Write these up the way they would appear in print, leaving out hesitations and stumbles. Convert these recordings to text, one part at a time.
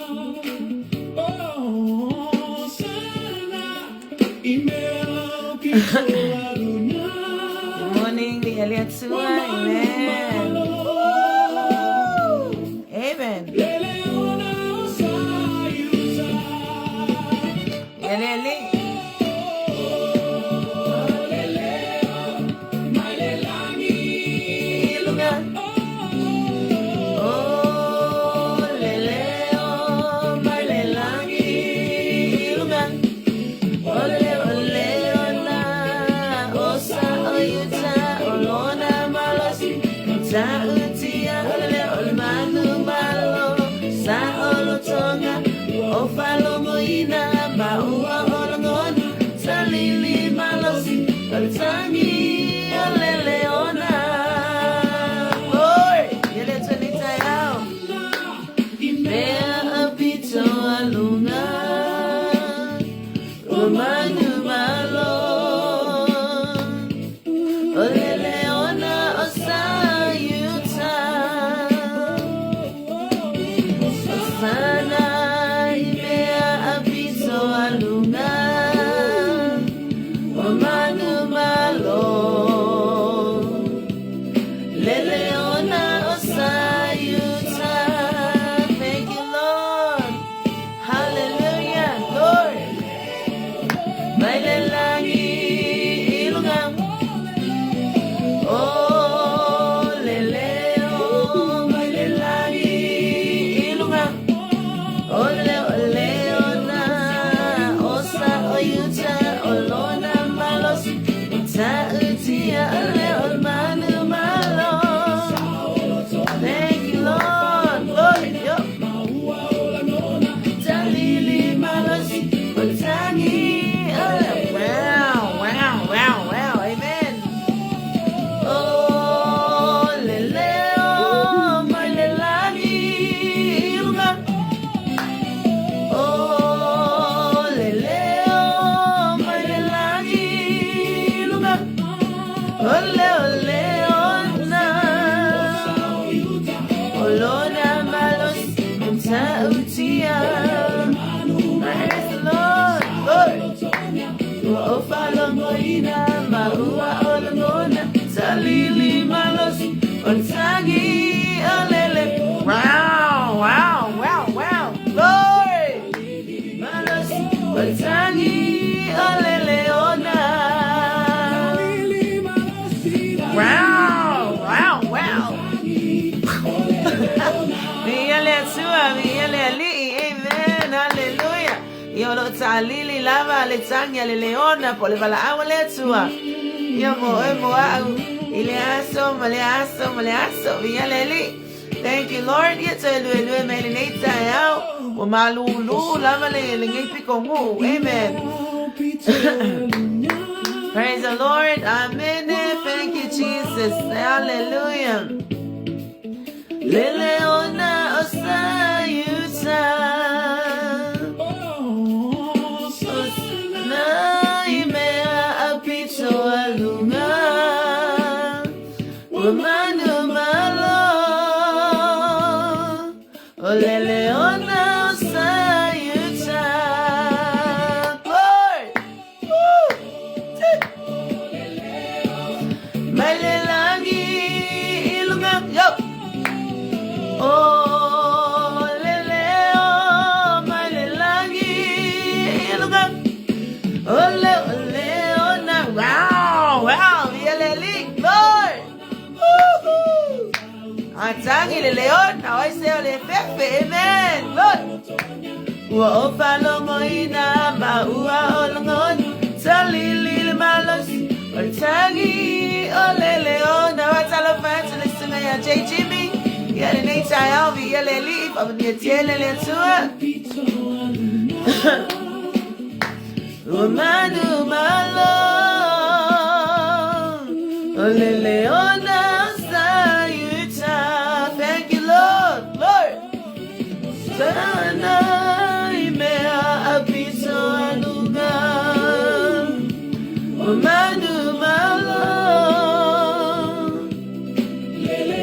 morning, Faatuatua. Amen. Amen. Ualesi. Amen. Hallelujah. Yolo talili lava letanya leleona pole vala awaletua. Yamo au maleaso vialeli. Thank you, Lord. Yetelu melineta yao. Wamalulu lava lengipi kongu. Amen. Praise the Lord. Amen. Thank you, Jesus. Hallelujah. Leleona osayuta Osna imea apito alunga Wamanu malo Leleona osayuta Malelangi ilunga Yo Oh, leleo, malelangi, iluga. Ole, na, wow, yeleli, Lord. Woohoo! Atangi leleo, na waise ole fefe, amen, Lord. Ua opalo moina, ma ua olongon, talili malos, otangi, ole leo, na watalo fans, listen to ya Jimmy. Yale nita yavi yale leaf of the tiele le tua. Romanu malo. Ole leona sayuta. Thank you, Lord. Sana imea apito anuga. Romanu malo.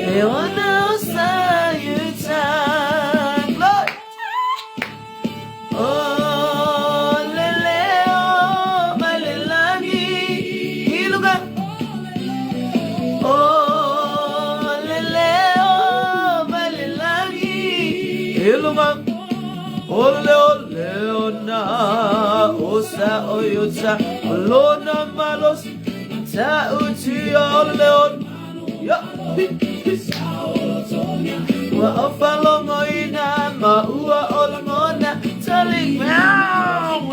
Leona Eluma. Ole Leona. Osa Oyota. Lona Malos. Ta Uti Ole Leon. Yeah. Wa Ofalo Moina. Ma Ua Olmona. Telling wow.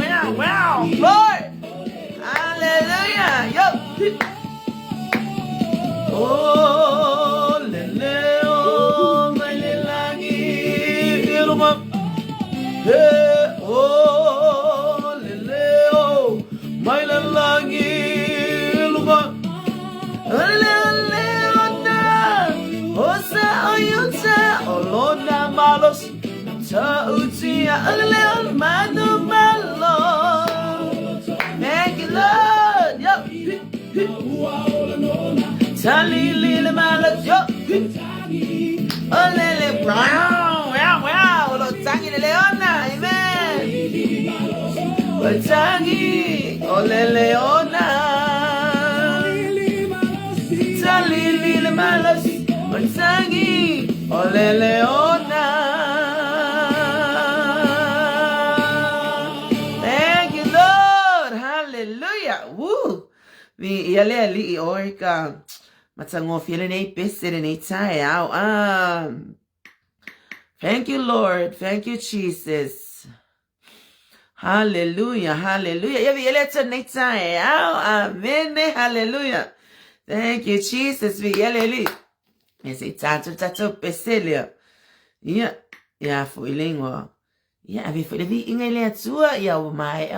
Lord. Hallelujah. Yup. Oh, leleo, my lelangi, iluma. Hey, oh, leleo, my lelangi, iluma. Leleo na, osa oyuta, olona malos, ta utia, leleo manu malo. Thank you, Lord. Yup. Tali lili malas. Yup. Oh, lele brown. Wow. Lo tangi le leona. Amen. Lo tangi. Oh, le leona. Tali lili malas. Lo tangi. Oh, le leona. Woo! Vi yale li orika matango feeling a biscuit in a tie out. Thank you, Lord. Thank you, Jesus. Hallelujah. Yeah, vi yale to a tie out. Amen. Hallelujah. Thank you, Jesus. Vi yale li. Yes, it's tato peselia. Yeah, feeling yeah, vi feeling vi ingele tua ya mai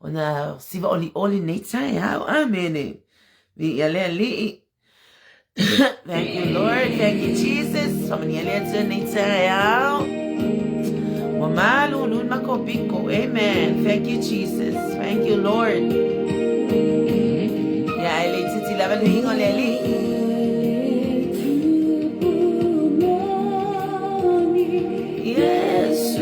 ona siva oli nature how amen. Vi yale li. Thank you, Lord. Thank you, Jesus. Somani yale to nature how. Wamalu nun makobiko. Amen. Thank you, Jesus. Thank you, Lord. Yeah, I like to level hing on Lily. Yes,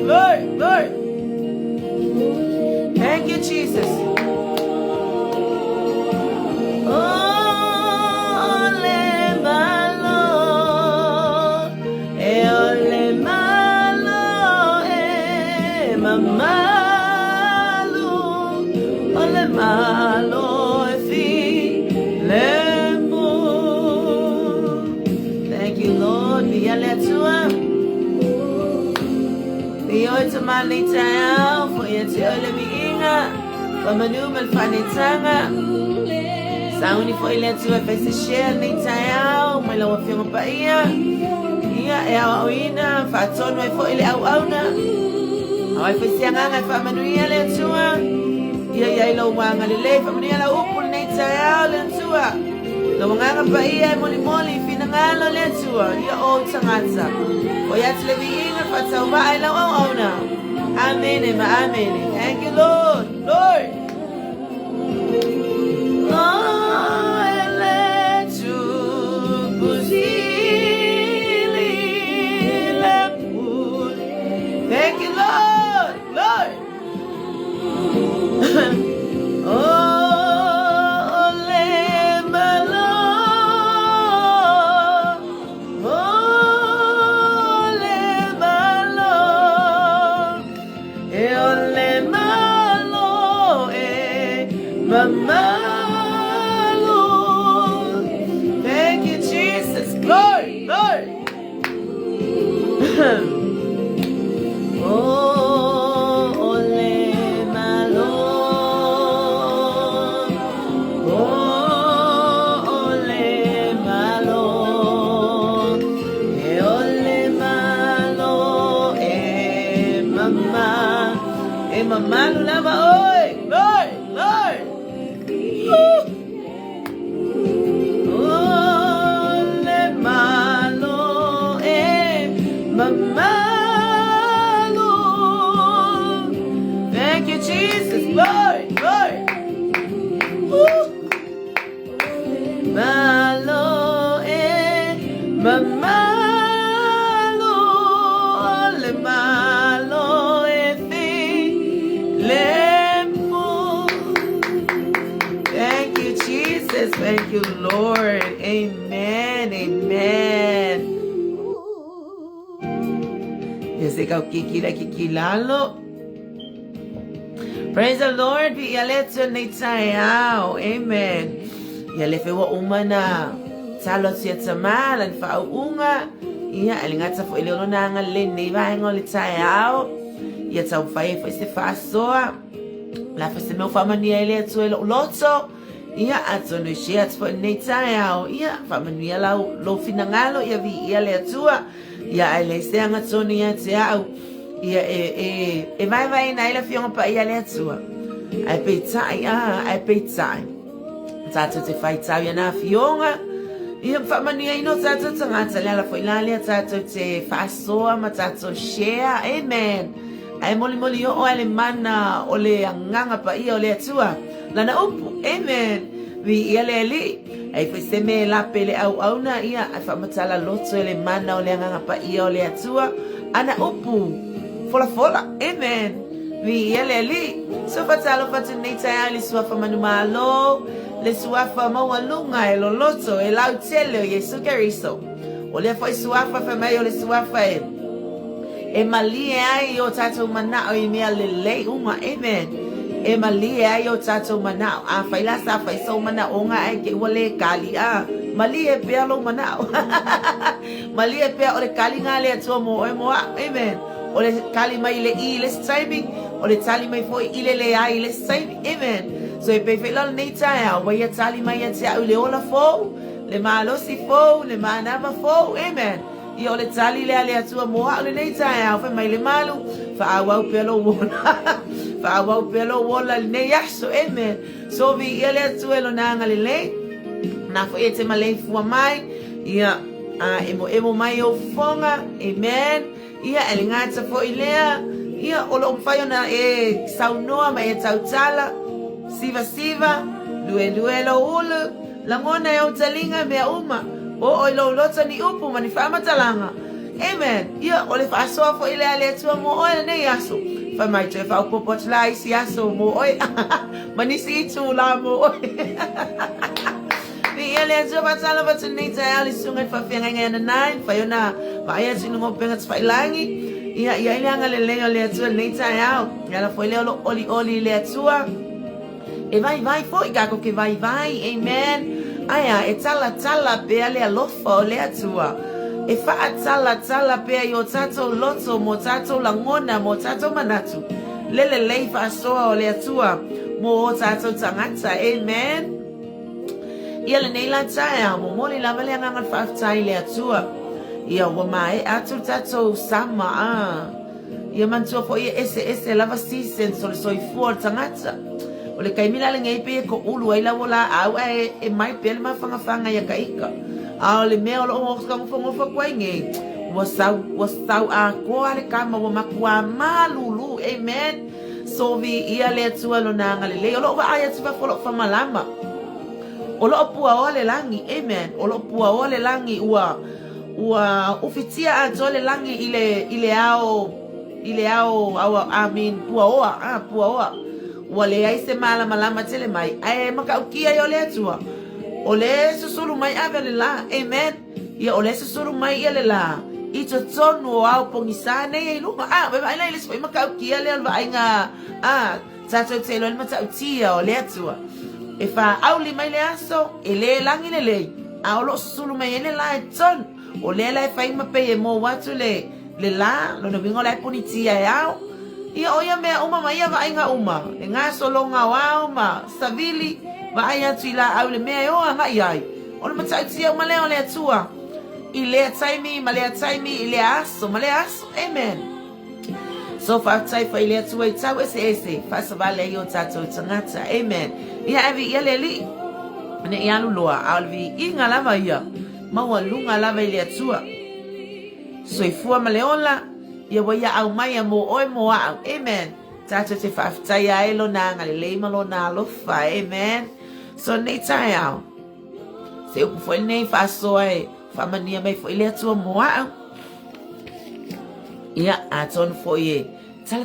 glory, glory. Thank you, Jesus. Oh, Lemalu, Lemalu, Mamalu, oh, Lemalu, Lemu. Thank you, Lord. Faatuatua. Ito manitaya for ito lemiinga pamanu malfanitanga sauni for iletu fese share nitaya malawa fiong pa iya awina Faatuatua for ile awna awai fese nganga famanu iletua iya ilo wanga lele famanu ila upul nitaya letua lo nganga pa iya moli finangalo letua iya o tangata Oyat leviinga Faataua ay law na. Amen. Amen. Thank you, Lord. Lord. Thank you, Lord. Lord. Lemalu. Thank you, Jesus. Glory, glory. Oh, Lemalu. Oh, Lemalu. Lemalu. Mamalu lama, oi, Lord, Lord. Lemalu. Thank you, Jesus. Glory, glory. Malo, Mamalu, Lemalu, Lemu. Thank you, Jesus. Thank you, Lord. Amen. Amen. Yes, ikaw kikilalo. Praise the Lord. Vialeto nitayao. Amen. Yalefe wa umana. Talot siya tamalan faunga. Iya alingata fo ileono na nga lene vaengo litayao. Yata ufaye fo istifasoa. La fo seme ufamani ya ileto elo loto. Iya atono shia fo nitayao. Iya famani ya lo finangalo ya vialetua. Ya alese anga toni ya tiao. Ya vai na ila fiong pa ya letua. Ai peitai. Tato te fai tau ya na fionga. Ia famani ino tato tangata la foi la tato te fasoa ma tato share. Amen. Ai moli yo o ale mana o le nganga pa ia o le tua. Lana upu. Amen. Vi ia le li. Ai foi seme la pele au na ia ai famatala loto le mana o le nganga pa ia o le tua. Ana upu. Fola. Amen. Vi yeleli. So fatalo fatunita ya li suafa manumalo. Le suafa mawalunga e loloto e lautelo Yesu Keriso. O le foi suafa fa meio le suafa e malie ai o tato manao e mea lele uma. Amen. E malie ai o tato manao. A faila sa fai so manao nga ai ke wale kali a. Malie pe lo manao. Malie pe o le kali nga le atua mo e moa. Amen. O le kali mai le I le timing, o le tali mai foi ile le ai le timing. Amen. So e pe fela nei taia, wa ia tali mai ia tia le ola fo, le malo si fo, le manava fo. Amen. I o le tali le ale atua moa le nei taia, fa mai le malu, fa awau pelo wona. Fa awau pelo wona le nei yaso. Amen. So vi ia le atua lo nanga le le. Na fo e te malei fua mai, ia emo mai o fonga. Amen. Ia elingata fo ilea. Ia olo umfayo na saunoa ma tautala. Siva. Lue lo ulu. Langona ya utalinga mea uma. O ilo lota ni upu manifama talanga. Amen. Ia ole fa so fo ile ale tua mo o ne yaso. Fa mai te fa po pot la isi yaso mo o. Manisi tu la mo o. Ni ele zo batala batunita ali sunga fa fenga ngena nine fa yona fa ya sinu ngo penga fa ilangi. Ia ile anga le le tua nita ya. Ela foi le oli le tua. E vai fo igako ke vai. Amen. Aya e tala pe ale alofa o le tua. E fa tala pe yo tato loto mo tato langona mo tato manatu. Lele fa soa o le tua. Mo tato tangata. Amen. Ia le nei la tae mo moli la vale anga fa tai le tua. Ia wa mai atu tato sama Ia mantua fo ia ese lava season so i fuor tangata. O le kaimila le ngai pe ko ulu ai la wala au e mai pe ma fanga ia kaika. A le mea o lo ngofka ngofo kwa nge. Wasau a ko ale kama wa makua malulu. Amen. So vi ia le tua lo nanga le o lo wa aya tua folo fa malama. O lo pua o le langi. Amen. O lo pua o le langi ua ufitia a tole langi ile ao amin pua oa. Wale ai se malama tele mai. Ai maka ukia yo le tua. Ole susuru mai avele la. Amen. Ia ole susuru mai ele la. Ito tonu au pongisane ye lu. Beba ina ile soi maka ukia le alva inga. Tato telo ile mata utia ole tua. E fa auli mai le aso ele langi le. Aulo susuru mai ele la ton. Ole la fa ima pe mo watu le la lo no bingo la punitia yao. Ia oia mea uma mai va inga uma. E nga solonga wa uma savili va ia tila au le mea o nga iai. Ona matautia uma le ole atua. Ile taimi ile aso male aso. Amen. So fa tai fa ile atua tau ese fa savale yo tato tangata. Amen. Ia avi ia leli. Ne ia lulua alvi inga lava ia. Maua lunga lava ile atua. So ifua maleola. Ia waya au mai mo oi mo au. Amen. Tato te whaftai a elo na ngale leima lo na alofa. Amen. So nei tai au. Se upu foi nei whasoa e whamania mai foi lea tua mo au. Ia aton foi e.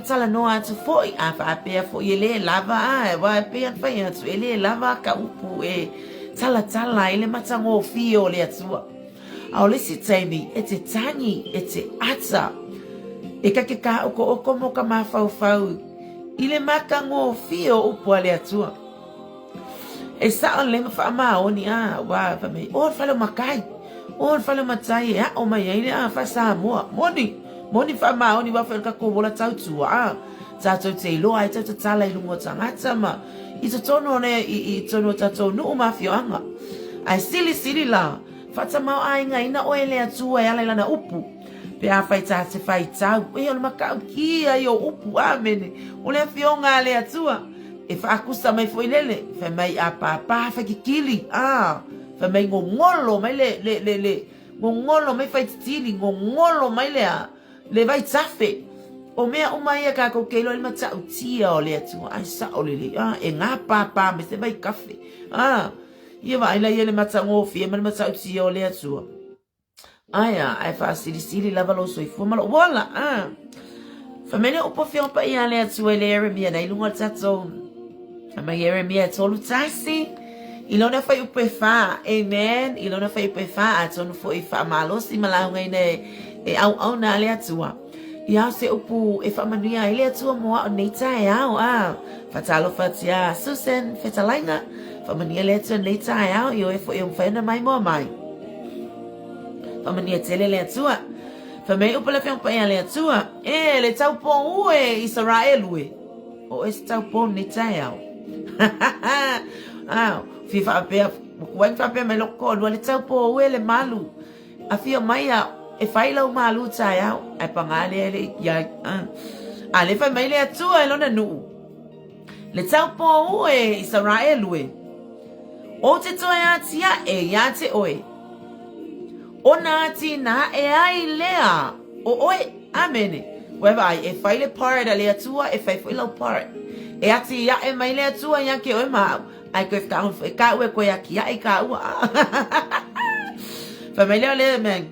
Tala no atu foi. A whaapea foi e le lava a. E whaapea whai atu e le lava ka upu e. Tala ele matango fio le atua. Au lesi taimi e te tangi e te ata. E ka ke ka oko mo ka mawhau. Ile maka ngō fio upo ale atua. E sa on lema wha maoni wa whamei. O whalo makai. O whalo matai o mai aile wha sa mua. Moni wha maoni wa whelo ka kōwola tautua. Tātou te iloa e tātou tala i lungo tangata ma. I to tono ne i tono tātou nuu mawhio anga. Ai sili la. Whata mau ainga ina oele atua e ala ilana upu. Pe a fai ta te fai tau. E o makau kia i o upu amene. O le fionga le atua. E fa akusa mai foi lele. Fe mai a papa fa kikili. Fe mai ngongolo mai le. Ngongolo mai fai titili. Ngongolo mai le vai tafe. O mea umai ka ko keilo il mata utia o le atua. Ai sa o le. E ngā papa me se vai kafe. Ia vai la ia le mata ngofi. E me mata utia o le atua. Aya, ai fa sili lava lo so ifu malo wala famene upo fio pa ia le atu ele Jeremia na ilunga tato ama Jeremia tolu tasi ilona fa upe fa. Amen. Ilona fa upe fa atonu fo ifa malo si malanga ine e au na le atua ia se upu e fa mania ele atua mo neita e au fatalo fatia Susan fetalaina fa mania le atua neita e au yo e fo eu fa na mai mo mai. Famania tele le atua. Famei upala fiong pa le atua. Le tau po ue Israel ue. O es tau po ni tau. Fifa apea. Kuang fa apea me loko. Lua le tau po ue le malu. A fio maia. E faila u malu tau. Ai pangale ele. Le famei le atua elona nu. Le tau po ue Israel ue. O te toa ya tia ya te oe. Ona tina e ai lea. O oe, amene. Weba ai, e whaile part a lea tua, e whaile part. E ati ia e mai lea tua ia ke oe maa. Ai koe whakaun, e ka ue koe aki ia e ka ua. Whamai lea lea meng.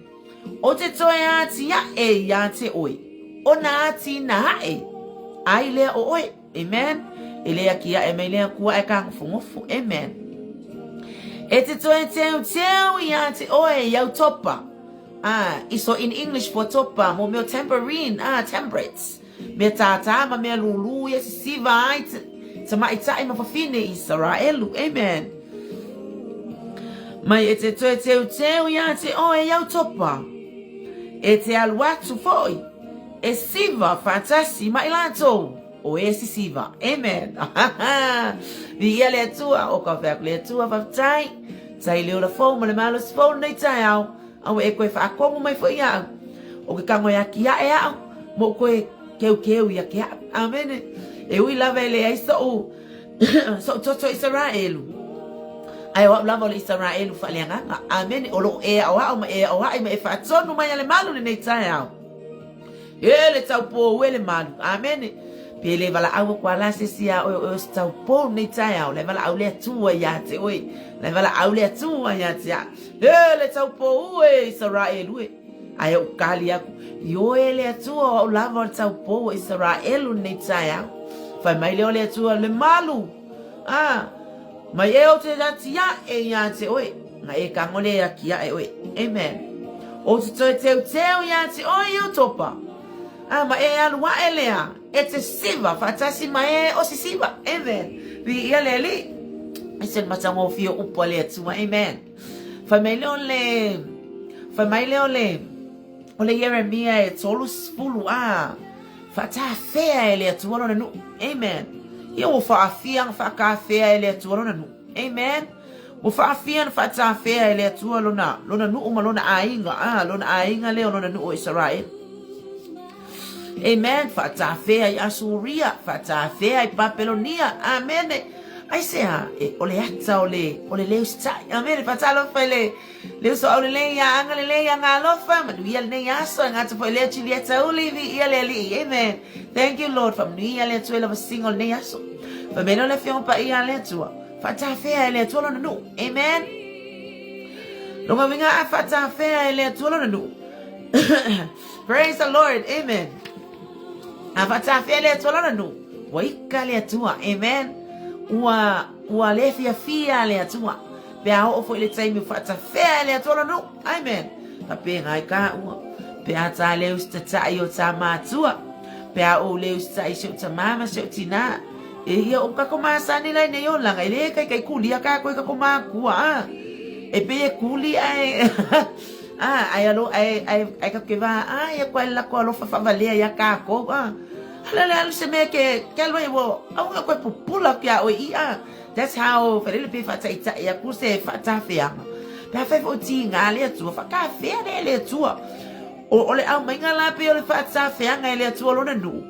O te toe ati ya ya te oi. O na ati na ai lea o oi. Amen. Elea kia e melea kua e kang fungofu. Amen. E te toe teu ya te oi yau topa. Iso in English for topa mo meo tambourine. Temperate. Me tata ma me lulu ya si siva ai te maitai ma fafine Israelu. Amen. Mai e te toe teu ya te oi yau topa. E te aluatu foi. E siva fatasi ma ilato. O esi siva. Amen. Vi le tua o ka vek le tua fatai. Tai leo la fo mo le malo fo nei tai au. Au e koe fa kongo mai foi au. O ke kango ya kia e au. Mo koe keu ya kia. Amen. E ui lava ele ai so so toto Israelu. Ai wa lava le Israelu fa le nga. Amen. O lo e au ma e au ai me fa tonu mai le malo nei tai au. Ele tau po wele malu. Amen. Pele vala au kwa la sia o tau po nei tai au. Le vala au le tua ya te oi. Le vala au le tua ya te. Ele tau po ue Israel ue. Ai o kali aku. Yo ele tua o lava tau po Israel nei tai au. Fai mai le tua le malu. Mai e o te tia ya te oi. Na e kangole ya kia e oi. Amen. O te teu ya te oi o topa. Ma e alua elea. E te siva. Fatasi ma e o si siva. Amen. Vi ia le li. E sen matango fio upo le tua. Amen. Fai mai leo le. O le Yeremia e tolus fulu. Fata fea e le tua lona nu. Amen. Ia o faa fiang faka fea e le tua lona nu. Amen. O faa fiang fata fea e le tua lona. Lona nu uma lona ainga. Lona ainga leo lona nu o Israel. Amen. Fata fea i Asuria. Fata fea i Babylonia. Amen. Ai sea, ole ata ole leo stai. Amen. Fata lo fa leo so ole le ya anga le ya ngalo fa ma ia le ya so ngata fa le chili ata ole vi ia le li. Amen. Thank you Lord for me le tu le single ne ya so. Fa me le fion pa ia le tu. Fata fea le tu lo no. Amen. Lo ma vinga fata fea le tu lo no. Praise the Lord. Amen. Fata fea le tu lo no. Waika le tu. Amen. Ua le fia le atua. Pe a o foi le taimi fata fea le atua no. Amen. Pa pe ngai ka ua. Pe a ta le usta ta i o ta matua. Pe a o le usta i se o ta mama se o tina. E ia o kako masani lai ne o langa. Ele kai kuli a ka koe kako maa kua. E pe e kuli ai. Ai alo ai ka keva. Ai e kwa la kwa lo favalea ya ka ko. Ala se me ke lo iwo au ko popula kia o ia. That's how fele pe fata ita ya ku se fata fea. Pa fa fo tinga le tu fa ka fea le tu. O le au mai ngala pe o le fata fea nga le tu lo na nu.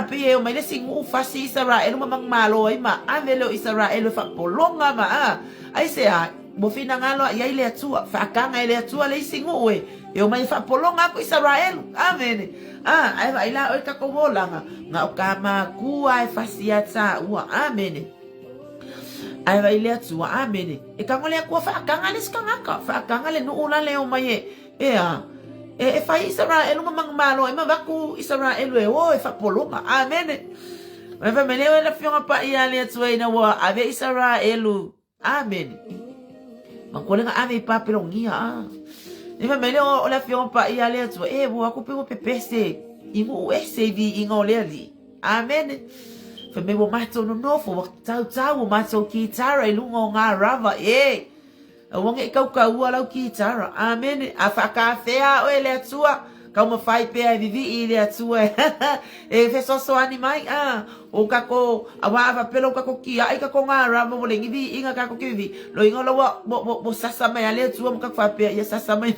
Pe o mai le singu fa si Israel ma mang malo ai ma a velo Israel fa polonga ma ai se a mo fina ngalo ia le tu fa ka nga le tu le singu we. Eu mai fa polonga ko Israel. Amen. Ai vai lá o ka ko volanga nga o ka ma ku ai fa sia ta ua. Amen. Ai vai le tu. Amen. E ka ngole ko fa ka ngale ska ngaka fa ka ngale no ula le o mai e fa Israel ma mang malo e ma va ku Israel e o fa polonga. Amen. Mai va mele la fiona pa ia le tu ina wa ave Israel. Amen. Ma ko le nga ave pa pelongia. Ni fa mele o la fiona pa ia le tu bo aku pe pepese ingo ese vi ingo le ali. Amen. Fa me bo mato no fo tau mato ki tara lungo nga rava wong e kau lau ki tara. Amen. A fa ka fea o le tua ka mo fai pe ai vivi ile tua. E fe so animai o ka ko awa pelo ka ko ki ai ka ko nga rava mo le ngi inga ka ko ki vi lo ingo lo bo sasa mai ale tua mo ka fa pe ya sasa mai.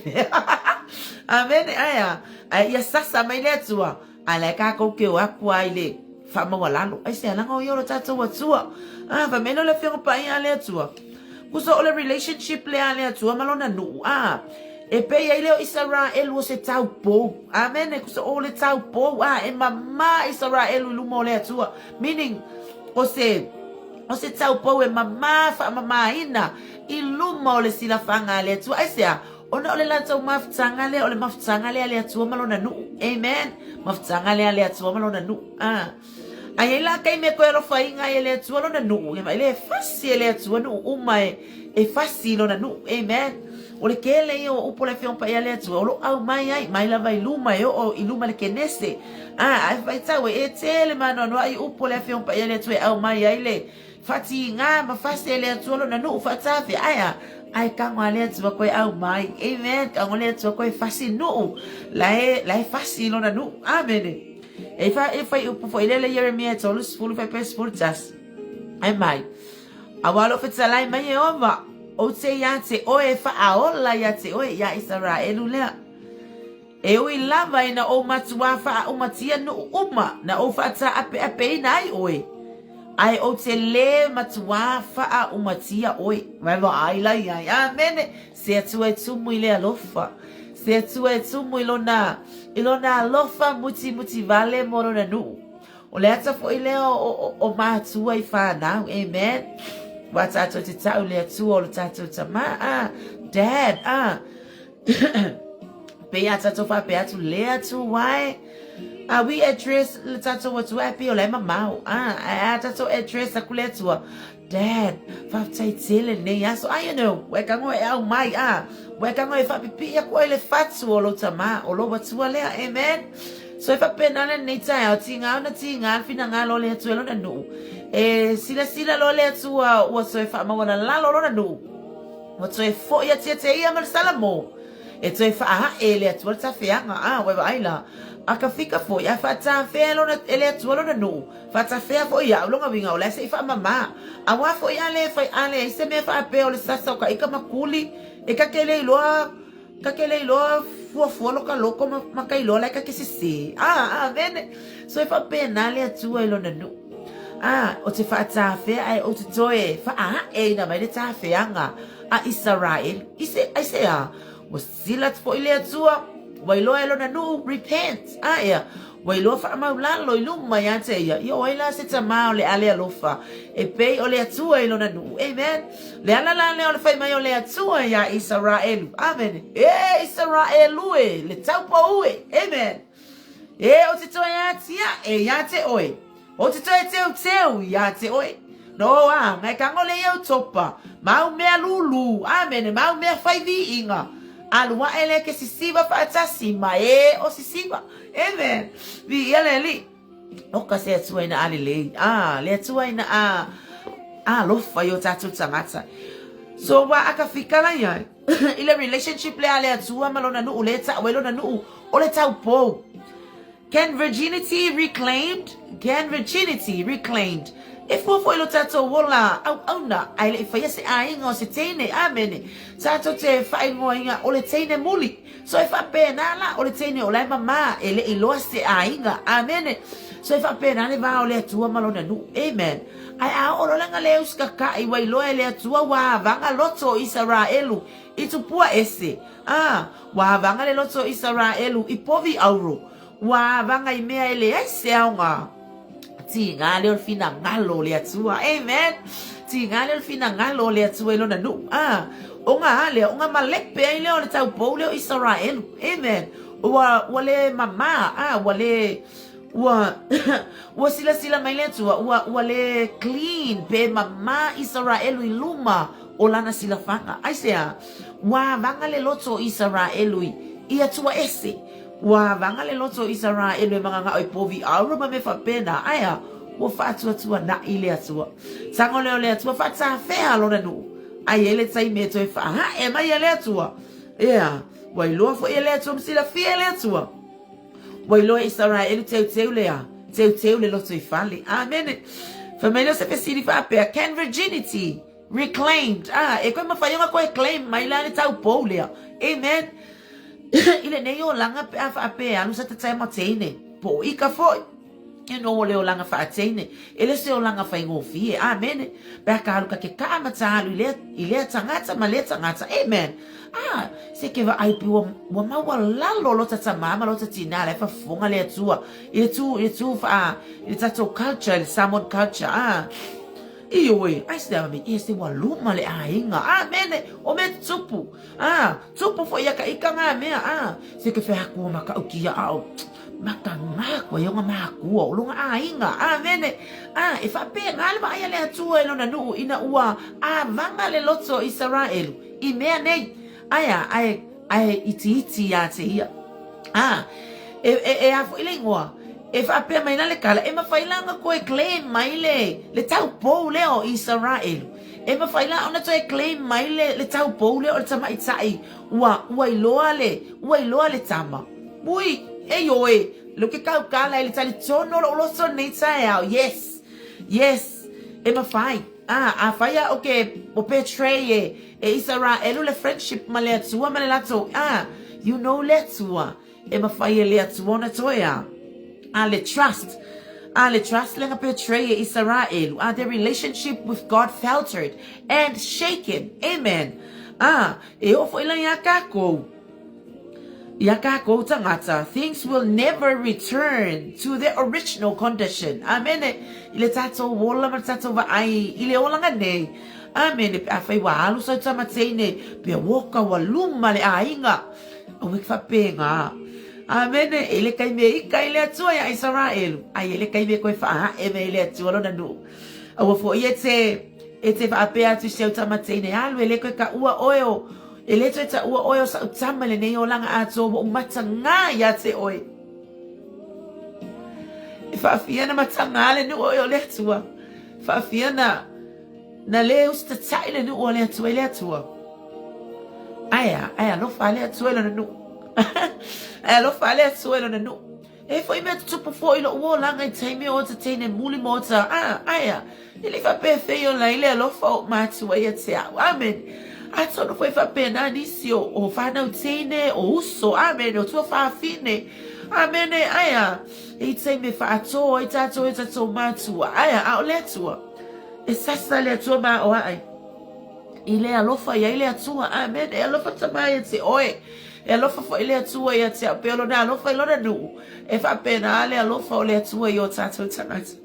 Amen. Ai ya sasa mai le tua. Ala ka ko ke wa kwa ile fa mo wala lo ai se ala ngo yo ta tua tua. Fa meno le fiong pa ia le tua. Kuso ole relationship le ale tua malona nu. E pe ia ile Israel o se tau po. Amen. Kuso ole tau po e mama Israel lu mo le tua. Meaning o se tau po e mama fa mama ina i lu mo le sila fanga le tua. Ai se Ona ole la tau mafutanga le ole mafutanga le atua malona nu. Amen. Mafutanga le atua malona nu. Ai la kai me ko ro fainga le atua lona nu. Le fasi le atua nu umai e fasi lona nu. Amen. Ole kele yo upole fion pa le atua lo au mai ai mai la vai luma yo o iluma le kenese. Ai vai tau e tele mano no ai upole fion pa le atua au mai ai le fati nga mafasi le atua lona nu fatafe aya. Ai kangole tu ko au mai. Amen. Kangole tu ko fasi no. Lai fasi lona no. Amen. If I upo ile Jeremiah tolus full of pes furtas. Ai mai. Awalo fitsalai mai ova. O te ya te o e fa aola ya te o ya Israel le. E o lava ina o matua fa o matia no uma na o fata ape nai oi. Ai o te le matua faa umatia oi. Maiva ai lai ai. Amen. Se tu e tumu ile alofa. Se tu e tumu ilona alofa muti vale moro na nu. O le ata fo ile o matua i whanau. Amen. Wata ato te tau le atu o le tato tama. Dad. Pe ata tofa pe atu le atu wai. We address le tato watu api o le mamau. Tato address akuletua. Dad, faftai tele ne ya. So I know, weka ngo e au mai weka ngo e fapipi ya kwa ile fatu o lo tama o lo watu le. Amen. So if apena na ne tai o tinga fina nga lo le atu lo na nu. Sila lo le atu o so e fa ma wana la lo na nu. Watu e fo ya tete ia mal salamo. E to e fa ele atu ta fianga we baila. Aka fika fo ya fata fe lo na ele atu lo na nu. Fata fe fo ya lo nga winga o le se fa mama. Awa fo ya le fa ale se me fa pe o le sasa ka ika makuli e ka kele lo fo lo ka lo ko makai lo la ka kisisi. Vene. So e fa pe na le atu lo na nu. O te fata fe ai o te toe fa na mai le ta fe anga Israel. Ise was silat fo ile atu. Wailo elo na nu repent. Wailo fa maula lo iluma ya te ya. Yo waila se tama ole ale alofa. E pe ole atu elo na nu. Amen. Le ala le ole fa mai ole atu ya Israel. Amen. Israel le taupo ue. Amen. O te to ya tia ya te oi. O te to teu ya te oi. No ngai kangole yo topa. Mau me lulu. Amen. Mau me faivi inga. Alua ele que sisiba fatasima o sisiba. Amen. Vi ele li. O ka se tuaina ali le. Le tuaina lofa yo tatu tangata. So wa aka fikala ya. Ile relationship le ale atua malona nu uleta welona nu oleta upo. Can virginity reclaimed? If for ilo tato wola au na ai fa yese ainga o se tene amen tato te fai mo inga o le tene muli so if ape na la o le tene o la mama ele ilo se ainga amen so if ape na le va o le tua malona nu amen ai o lo nga le uska ka i wa ilo ele tua wa vanga loto Israelu itupua ese wa vanga le loto Israelu ipovi auro wa vanga i mea ele ese aunga tinga le fina ngalo le atua. Amen. Tinga le fina ngalo le atua lo na nu. Onga malepe ile o tau po le Israel. Amen. Wale mama wa sila mai le atua wale clean pe mama Israel iluma olana sila fanga. Aisea wa vanga le loto Israel i atua ese. Wa vanga le loto Israel e mga nga povi auro ma me fa pena aya wo Faatuatua na ile atua sango le atua fata fe alo na nu ai ele tsai me to fa ma ele atua wa ilo fo ele atua msila fi ele atua wa ilo Israel teu le loto ifali amen família se pesiri fa pe can virginity reclaimed e ko ma fa yonga ko claim mai la ni tau polia amen. Ile ne yo langa pe ape anu sa te ma tene po ika foi no le o langa fa tene ele se o langa fa ngofi amen ba ka alu ka ke ka matalu ile tangata maleta ngata amen se ke va ai pi wa ma wa la lo tata mama lo tatina le fa funga le tua e tu fa it's a culture Samoan culture Iwe, I said, yes, they were lumale ainga. Amen. Ome tupu. Tupu fo yaka ikanga mea. Seke fe haku maka ukia au. Maka ngako yonga maku o lunga ainga. Amen. If I pay ngalma ayale atua ilona nu ina ua. Vanga le loto Israel. Imea ne. Ai iti ya te ia. Afu ilengwa. If I pay my nalekala, Emma Failanga ko claim maile, le tau po leo Israel. Emma Faila ona to claim maile, le tau po leo tama itai. Ua iloa le tama. Bui, eyoe, look at kala le tali tono lo so neitai. Yes. Emma Fai. Afaya okay, o betray Israel le friendship male tua male lato. You know letua. Emma Faia le tua na toya. Ale trust lenga betray Israel. Their relationship with God faltered and shaken. Amen. Ofo ila yakako tangata. Things will never return to their original condition. Amen. Ile tato wola matato va ai ile olanga ne. Amen. Afai wa alu sa tamatene pe woka wa luma le ainga. Awikfa penga. Amen. Ele kai me ika ile atua ya Israel. Ele kai me koe faa eme ile atua lo nanu. Awafo ete fa apea tu se utamatene alu ele koe ka ua oeo. Ele to eta ua oeo sa utamale ne yolanga ato o matanga ya te oe. Fa afia na matanga ale nu oeo le atua. Fa afia na leo sta taile nu o le atua ile atua. Aya no fa le atua lo nanu. Elo fale suelo na no. E foi met tupu fo ilo wo langa taime o te tene muli mota. Aya. Ele fa pe feio la ile lo fa matu e te. Amen. Ato no foi fa pe na nisio o fa na tene o uso. Amen. O tu fa fine. Amen. Aya. E taime fa ato e tato matu. Aya a letua. E sasa letua ma o ai. Ile alofa ya ile atua. Amen. E alofa tamaye te oe. Alofa fo ile atua ya te apelo na alofa ilona nu. E fa pena ale alofa ole atua yo tato tangata.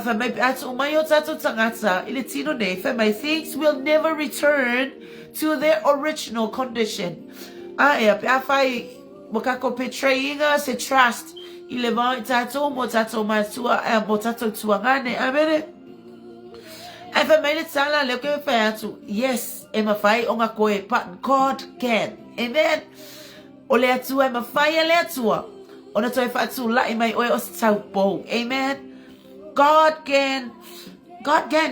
Fa mai atu mai yo tato tangata. Ile tino ne fa my things will never return to their original condition. A fai mokako betrayinga se trust. Ile mai tato mo tato matua mo tato tuangane. Amen. E fa mai le tala le ke fa atu. Yes, e ma fai onga koe but God can. Amen. Ole atua ma fire le atua. Ona toi fatu la mai oe o taupo. Amen. God can.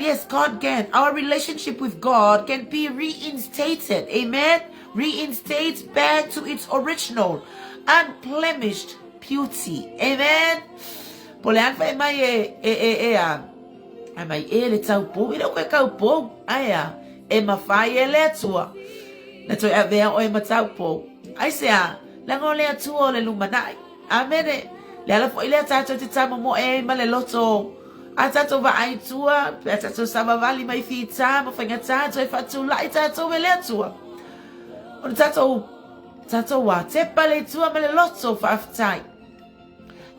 Yes, God can. Our relationship with God can be reinstated. Amen. Reinstate back to its original, unblemished beauty. Amen. Pole an fa mai mai le taupo. Ina koe kaupo. Aya. E ma fire le atua. Na toi avea o e mataupo. Ai sea, lango le atua o le lumanai. Amene. Le ala fo ile tato te tamo mo e ma le loto. A tato va ai tua, pe tato sama vali mai fi tamo, fanga tato e fatu lai tato me le atua. O tato wa, te pale tua ma le loto fa aftai.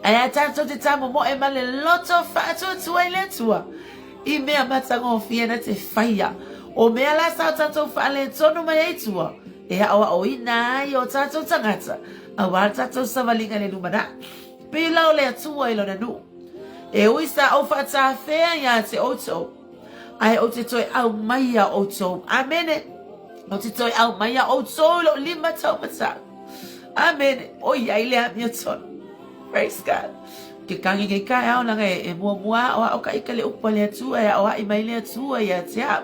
A tato te tamo mo e ma le loto fatu tua i le atua. I mea matango fiena te faya. O mea la sa tato fale tonu mai etua. E awa o ina i o tato tangata. A wa tato sa valinga le numana. Pe lau le atua ilo na nu. E uisa au fata fea ya te oto. Ai o te toi au maia oto. Amene. O te toi au maia oto lo lima tau mata. Amene. O ia ile a mioton. Praise God. Ke kangi ke kai au langa e mua o ka ika le upa le atua e o ai mai le atua ya te au.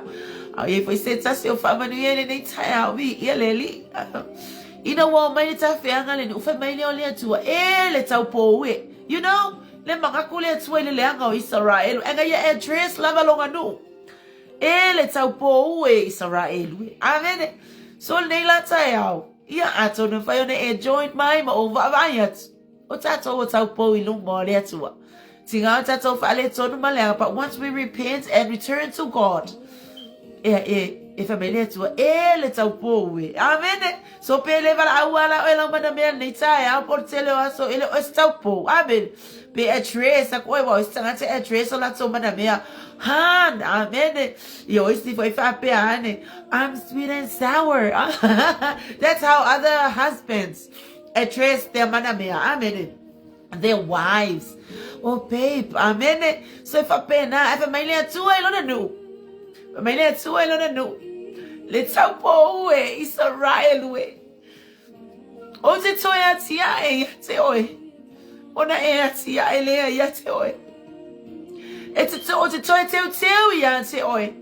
Au e foi se tasi o whamanuele nei tai au vi ia le li. Ina wa mai le ta feanga le ufa mai le o le atua. E le tau po ue. You know? Le mangaku le atua le leanga o Israel. Enga ia address lava longa nu. E le tau po ue Israel. Amen. So nei la tai au. Ia ato no whai one e joint mai ma o vavaiat. O tato o tau po i lunga le atua. Tinga tato whale tonu malea. But once we repent and return to God, e família tua ele tau poe amen so pele vala awala ela mana me nei tai a portele aso ele o tau po amen be a trace a koi wa stanga te a trace la so mana me han amen yo isi foi fa pe ane I'm sweet and sour that's how other husbands address their mana me amen their wives oh babe amen so if I pay na if família tua ela não família tua ela não let's go away. It's a riot way. O te toya tia e te oi. Ona e tia e lea ya te oi. E te toya teu ya te oi.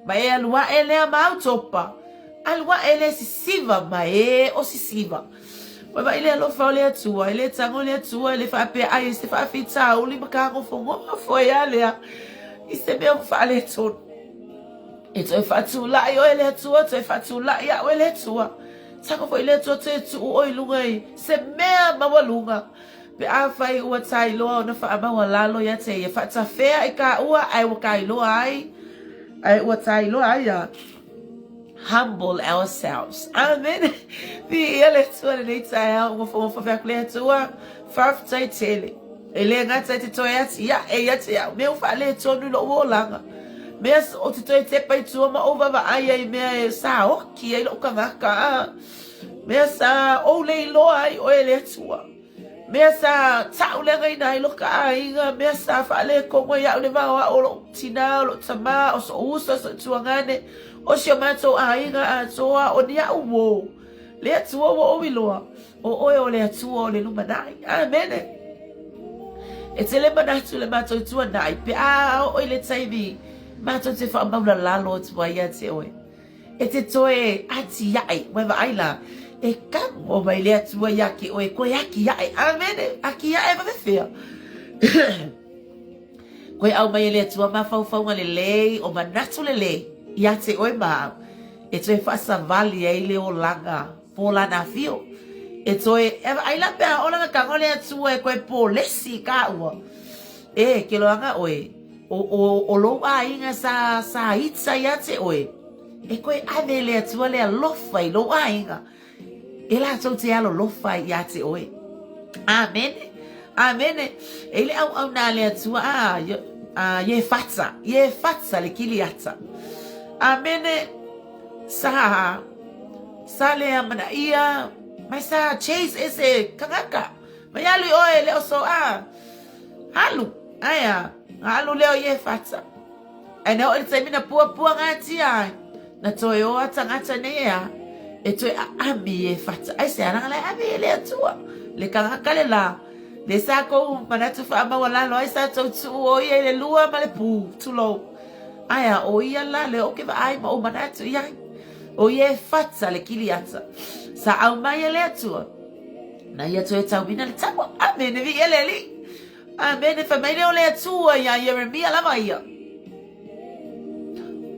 Ma e alua e lea mautopa. Alua e le sisiva ma e o sisiva. Ma ele lo fa le tua, ele tango le tua, ele fa pe ai se fa fita o li makago fongo foi alea. I se me fa le ton. It's a fatula, yo eletua, to a fatula, ya eletua. Sako for eletua to oilunga, se mea mawalunga. Be afai ua tai loa, no fa amawalalo ya te, ye fata fea ika ua, I wakai loa I ua tai loa ya. Humble ourselves. Amen. Be eletua de tai, for facletua, farf tai tele. Ele ngata te toyati, ya, ya, meu fale tonu lo wolanga. Mes o te toi te pai tua ma o wawa ai ai mea e sa oki ai lo kangaka. Mea sa o lei loa ai o ele tua. Mea sa tau le ngai nai lo ka ai nga. Mea sa whaale kongo ia o le mawa o lo tina o lo tama o so uso so tuangane. O si o mato ai nga a toa o nia uwo. Le tua wo o wiloa. O oe o le tua o le lumanai. Amen. E te le manatu le mato tua nai. Pe a o le taimi. Mato te wha mauna lalo tua ia te oe. E te toe ati iai, wewa aila. E kam o mai lea tua ia ki oe, koe aki iai. Amen, aki iai ma wewhea. Koe au mai lea tua ma whauwhaunga le lei, o manatu le lei. Ia te oe maa. E toe whasa vali e le o langa, pola na fio. E toe, ewa aila pia o langa kango lea tua e koe polesi ka ua. E, ke loanga oe. O lo a inga sa itsa ia te oe. E koe ave lea tua lea lofa i lo a inga. E la tau te alo lofa ia te oe. Amen. Amen. E le au na lea tua ye fatsa. Ye fatsa le kili ata. Amen. Sa lea mana ia. Mai sa chase ese kangaka. Mai alu oe leo so halu. Aya. Halu leo ye fatsa. E neo ele taimina pua ngati ai. Na toi o atangata nea. E toi ami ye fatsa. Ai se ananga lai ami ele atua. Le kangaka le la. Le sa kou manatu wha ama walalo. Ai sa tau tu o ia le lua ma le pu. Tulo. Aya o ia la le oke wa ai ma o manatu iai. O ye fatsa le kili ata. Sa au mai ele atua. Na ia toi tau mina le tawa. Amen vi ele li. Amen. E família o le atua ia Jeremia lava ia.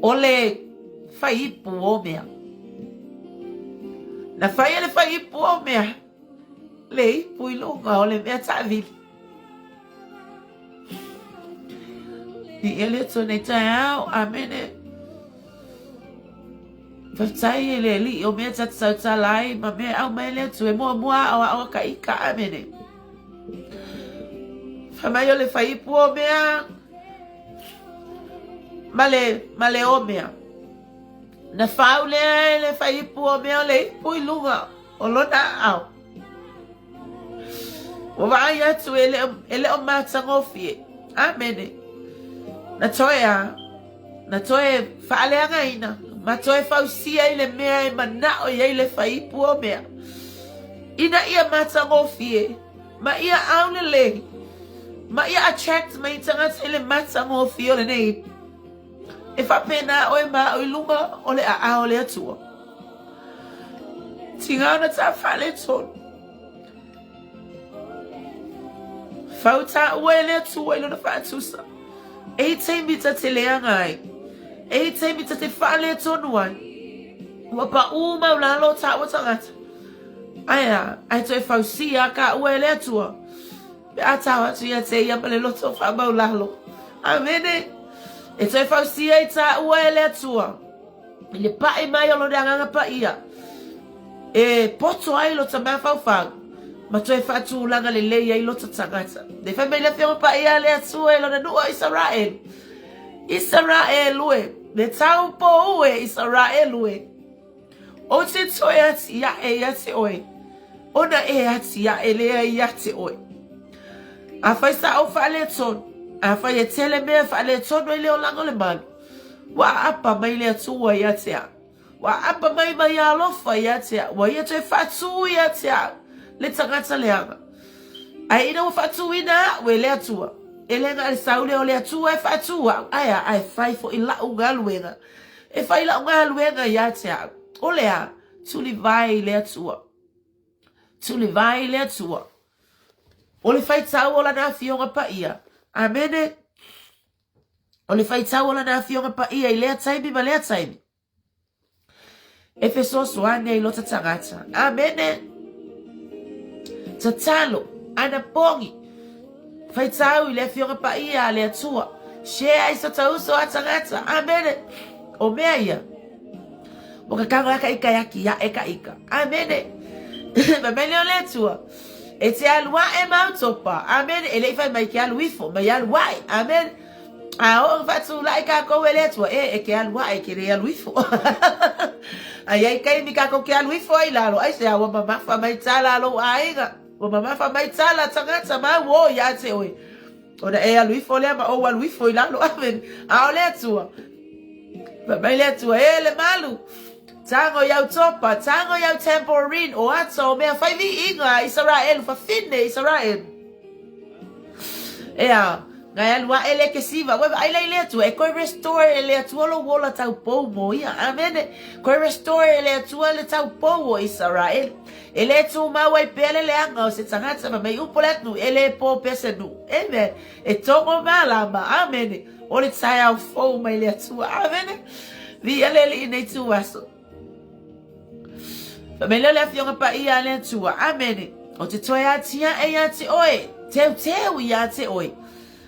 O le faipu o mea. Na fai le faipu o mea. Le ipu i lunga o le mea tavili. Ni ele atua nei tai au. Amen. Fatai ele li o mea tatasau talai. Ma mea au mai le atua e mua au ka ika. Amen. Famai o le faipu o mea. Male o mea. Na fau le faipu o mea o le ipu i lunga. O lona au. O vai atu ele o matangofie. Amene. Na toe faaleanga ina. Ma toe fausia i le mea e manao i le faipu o mea. Ina ia matangofie. Ma ia au le lehi. Ma ia attract mai tangata ele matangofie o le nei. E whapena o e maa o i lunga o le a o le atua. Tinga ona ta whale tonu. Whauta ua e le atua i luna whaatusa. E teimita te leanga ai. E teimita te whale tonu ai. Ua pa uma ulalo ta ua tangata. Aia, ai toi whausia ka ua e le atua. Pe atawa tu ia te ia pale loto wha ulalo. Amene. E toi whausia i ta ua e le atua. le pae mai o lo danga pa ia e poto ai lo tama fa ma toi fatu langa le le ai lo tangata de fa mai le fio pa ia le atu e lo na no Israel we le tau po we Israel we o te toi ati ya e ati oi ona e ati ya e le ai ati oi a fa sa o fa le ton a fa ye tele me fa le ton le o langa le man wa apa mai le atu wa ati wa apa mai mai alofa ati wa ye te fatu ati le tangata le anga ai ina fatu ina we le atu ele nga saule o le atu e fatu aya ai fai fo ila ungaluenga e fai la ungaluenga ati o le a tu li vai le atu o le fai tau ola na fionga pa ia amene o le fai tau ola na fionga pa ia i lea taimi ma lea taimi Efesos 1 i lota tangata amene tatalo ana pongi fai tau i le fionga pa ia le atua shea i so tau so atangata amene o mea ia o ka kango aka ika yaki ya eka ika amene mamele o le atua e te alua e mautopa amen ele fai mai ke aluifo mai aluai amen a o fatu lai ka ko ele atua e ke alua e ke re aluifo ai kai mi ka ko ke aluifo ai lalo ai se awa mama fa mai tala lo aiga o mama fa mai tala tangata ma wo ya te oi ona e aluifo le ma o aluifo lalo amen a o le atua mai le atua e le malu tango yau topa, tango yau temporin, o ato mea fai vi inga Israel, fa finne Israel. Ea, ngai alua ele ke siva, weba ai lai lea tu, e koi restore ele atua lo wola tau pou mo ia, amene, koi restore ele atua le tau pou o Israel. Ele tu mawai pele le anga o se tangata ma mei upolet nu, ele po pese nu, amen. E tongo malama, amene, o le tai au fou mai le atua, amene. Vi ele li nei tu waso. Famele le fionga pa ia le tua amene o te toi atia e ati oe teu ia te oe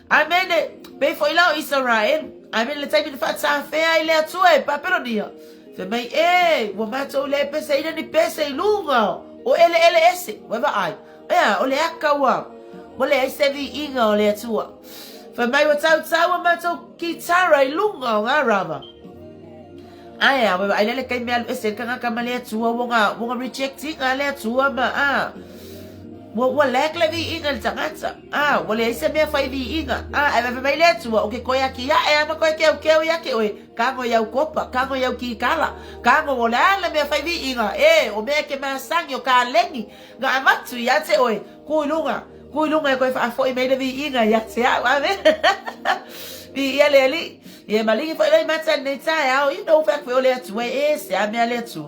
amene pe foi lá Israel amene le taimi fata fe ai le tua e paperonia fe mai e wo mato le pese ina ni pese lunga o ele ese weba ai o le akawa o le ese vi inga o le tua fe mai o tau mato kitara i lunga o arava ai ai le kai mel ese kanga kamale tua wonga rejecting ale tua ma wo lek le vi inga tangata wo le ese me fai vi inga ai vai le tua o ke koia ki ya ma koia ke ya ke oi kango ya kopa kango ya ki kala kango wo le me fai vi inga o me ke ma sangi o ka lengi ga amatu ya te oi kuilunga ko fa foi me le vi inga ya te ave vi ele ye malingi foi lai mata nei tai au you know fa foi le tu e se a me le tu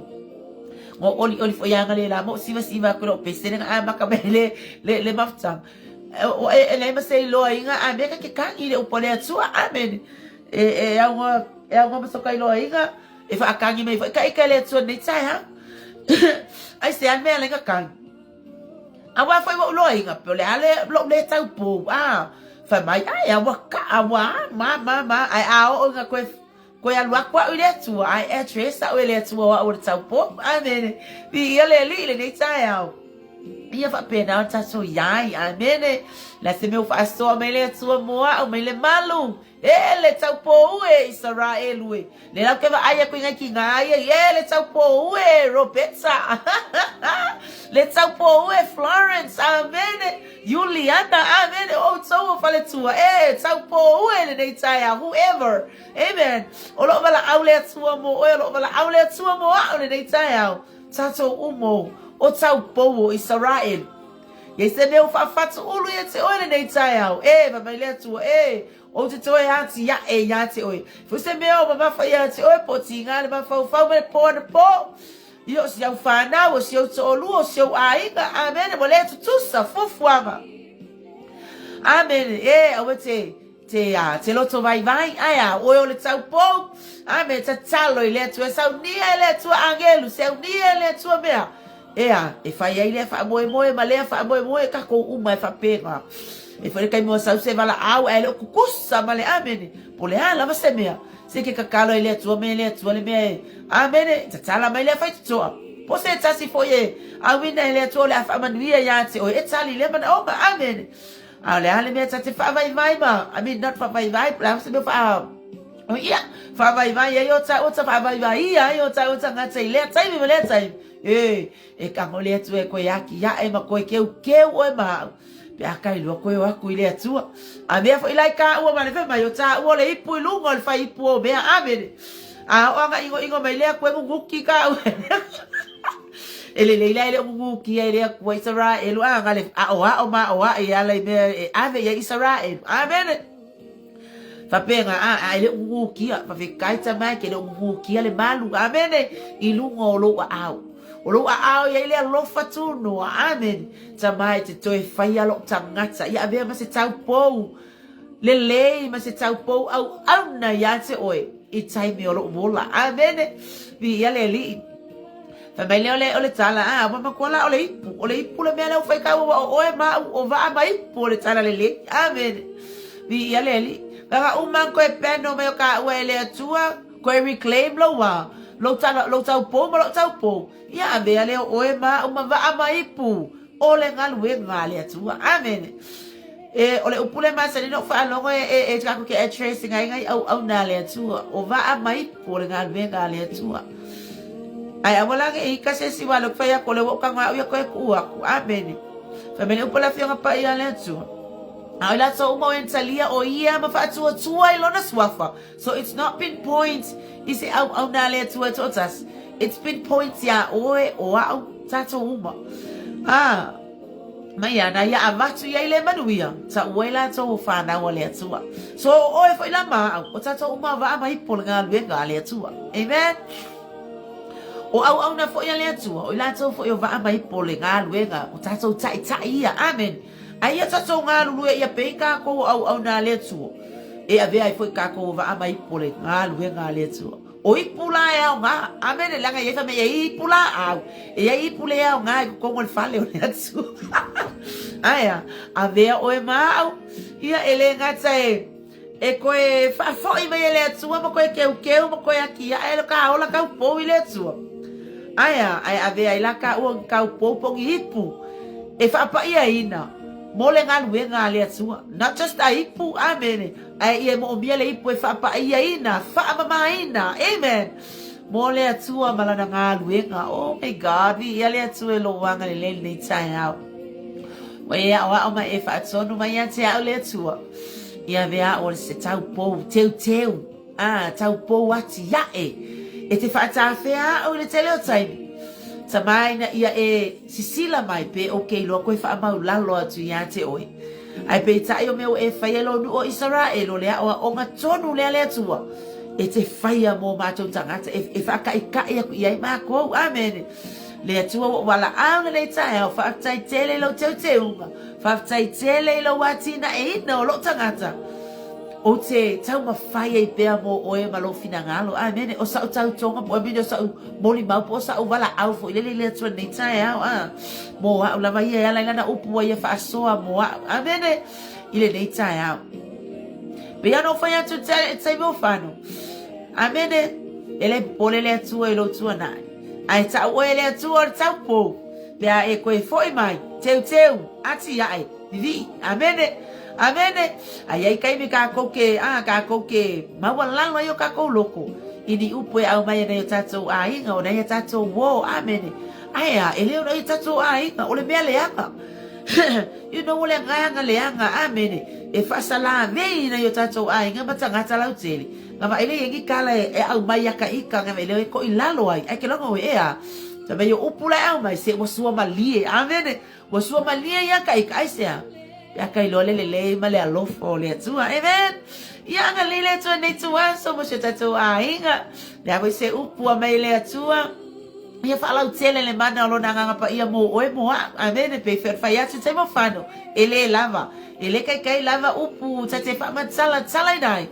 mo oli foi anga le la mo siva ko pese nga maka le mafta o ele ma sei lo inga a me ka ke kan ile o pole tu amen e a mo so kai lo inga e fa kan me foi kai le tu nei tai ha ai se a me le ka kan a wa foi lo inga pole ale lo le tau po fa mai ai ma ai ao nga ko ya lwa kwa ile tu ai etresa ile tu wa o tau po amen bi ele li nei tai ao ia fa pena ta so yai amen la se meu fa so me le tu mo o me le malu ele tau po e Israel we le la ke va ai ko nga ki nga ele tau po e Roberta le tau po e Florence amen Juliana amen o so fale tua tau po ele nei tai whoever amen o lo bala aule tua mo o lo bala aule tua mo o nei tai tato umo o tau po Israel ye se meu fa fatu ulu ye te o nei tai va mai le tua o te toi ati ya te oi fu se meu ma fa ya te oi po tinga le ma fa me po io si au fana o si au tolu o si au aiga amen mo le tu sa fofuama amen o te loto vai aya o le tau po amen ta talo ile tu sa ni ele tu angelu se ni ele tu mea e fa ia ile fa mo ma le fa mo ka ko uma fa pega e fa kai mo sa se vala au ele kukusa male amen po le ala va se mea Se ke kakalo ele tua me ele tua le me. Amen. Tatala me le Faatuatua. Po se tasi fo ye. Awina ele tua le afa manuia ya te o etali le man o amen. Ale ale me tati fa vai ma. I mean not fa vai plan se me fa. Oh yeah, fa vai yo ta fa vai ya yo ta ngata ile tai me le tai. E ka ngole tu e ko yaki ya e ma ko ke o ma. Pea kai lo ko wa ku ile tu. A me fo ile ka o ma le fa yo ta o le ipu lu ngol fa ipu o be amen. A o nga ingo me le ko nguki ka. Ele le nguki ele ko Israel a nga le a o ma o a ya le me ave ya Israel. Amen. Fa penga ele nguki fa fikai ta mai ke nguki Lemalu. Amen. Ilungo lo au. Olo ao ya ile lo fatuno amen tamai te toi fai alo tangata ya be ma se tau po le ma se tau po au na ya te oi I tai me olo bola amen vi ya le li fa mai le ole tala ma kola ole ipu le mele fai ka o ma o va mai po le tala le amen vi ya le li ga man ko e peno me ka o ele tua ko reclaim lo wa lo tau po ya be ale o e ma va mai pu o le ngalu e ngale tua amen e ole upule ma se no fa longo e ka ko ke tracing ai au na le tua o va mai pu le ngale tua ai awala ke I ka se si wa lo fa ya ko le ka nga ya ko ku amen fa me upula fi nga pa ya le tua Aula so mo entalia o ia ma Faatuatua ilona swafa. So it's not been points. Is it au na le tuatas. It's been points ya oe o au tato uma. Maya na ya avatu ya ile manuia. Ta uela to fa na wale tua. So oe foi la ma o tato uma va ma ipol ngal venga le tua. Amen. O au na fo ya le tua. O la to fo yo va ma ipol ngal venga o tato tai ia. Amen. Ai ata so nga lulu ia pe ka ko au na le tu e ave ai foi ka ko va mai pole nga lu nga le tu o ipula ya nga amen la nga ia me ipula au e ipula ya nga ko mo fale o le tu aya ave o e mau ia ele nga tsae e ko e fa fo I me le tu mo ko ke mo ko aki ya ele ka ola ka po le tu aya ai ave ai la ka o ka po ipu e fa pa ia ina mole ngalu ngale atua not just a ipu amen ai e mo miele ipu e fa pa ia ina fa mama ina amen mole atua malana ngalu nga oh my god vi ele atua lo wanga le nei tai au wa ya wa ma e fa so no mai ate au le atua ia vea o se tau po teu tau po ati ya e te fa ta fea o le tele o tai Tamai na ia e sisila mai pe okay lo ko fa mau lalo atu ya te oi ai pe tai o meu e fa yelo no Israel o le o nga tonu le tua e te faia mo ma tu tangata e fa ka ia ma ko amen le tua wala au le tai o fa tai tele lo teu fa tai tele lo watina e no lo tangata o te tau mawhai e pēr mo oe malo fina ngalo. Amen. O sa o tau tonga po amine o sa o moli mau po o sa o wala au fo. Ilele le tua nei tae au. Mo au lama ia ala ilana upu wa ia whaasoa mo au. Amen. Ile nei tae au. Pe ano whai atu tai mo whano. Amen. Ele pole le atua ilo tua nai. Ai tau oe le atua o tau po. Pea e koe foi mai. Teu. Ati ai. Vivi. Amen. Amen. Ai kai me ka ko ke ma wala lo yo ka ko loko. Ini upo au mai na yo tato ai nga o na yo tato wo. Amen. Ai ele o na yo tato ai nga o le mele anga. You know ole nga le anga. Amen. E fa sala ve na yo tato ai nga matanga tala uteli. Nga ele yengi kala e au mai ka ika nga ele ko ilalo ai. Ai ke longo e a. Tabe yo upula au mai se wo sua malie. Amen. Wo sua malie ya ka ika ai se. Ya kai lo le ma le alofo le tua amen ya nga le tua nei tua so mo se tatu ainga le avo se upu mai le tua ia fa lau tele le mana lo nga pa ia mo oe mo amen pe fer fa ya se mo fano ele lava ele kai lava upu tate fa ma sala nai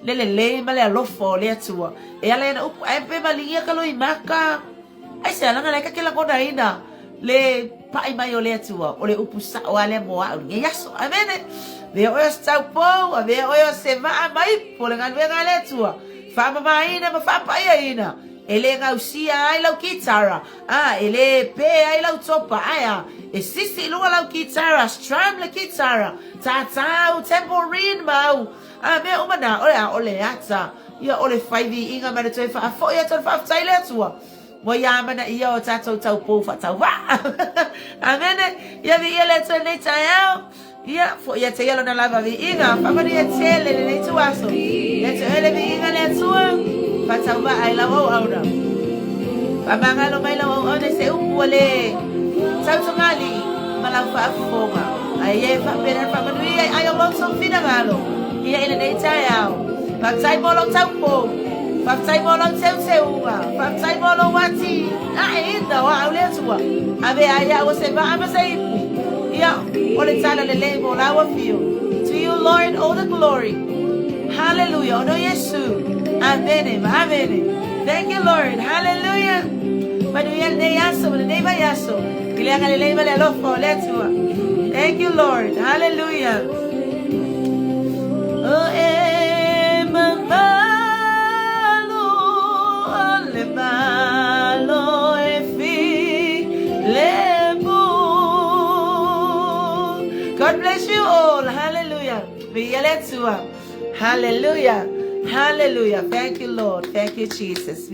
le ma le alofo le tua e ala na upu ai pe malinga ka lo imaka ai se ala nga ka la kona ina le pai mai o le tua o le upu sa o ale mo a nge yaso amen ve o sta po ve o se va mai po le ngan venga le tua Whamamaina, mawhapaia. Ele ngausia ai lau kitara. Ele pe ai lau topa aia. E sisi lua lau kitara, strum la kitara. Tatau, tambourine mau. Me umana, ole ata. Ia ole whaivi inga mana toi whaafo ia ton whaafatai atua. Mo ia mana ia o tatou tau pō whatau wa. Amene, ia vi ia le toi nei tai au. Ia, fo ia te ialo na lava vi inga. Whamani ia tele le nei tuaso. Ia te ele vi inga le atua. Whatau wa ai lau au aura. Whamangalo mai lau au au nei se upu ale. Tau tungali, malau whaafonga. Ai e whapena whamanui ai o loso whina ngalo. Ia ele nei tai au. Whaptai molo taupo. Whaptai molo teuteunga. Whaptai molo wati. Inda wa au le atua. Ave ai au se va ama se ipu. Ia, ole tala le lebo lawa fio. To you, Lord, all the glory. Hallelujah. Ono Yesu. Amen. Amen. Thank you, Lord. Hallelujah. Manuel ne yaso, ne ba yaso. Kilianga le leba le lofo le atua. Thank you, Lord. Hallelujah. Oh, Lemalu, God bless you all. Hallelujah. Hallelujah. Hallelujah. Thank you, Lord. Thank you, Jesus.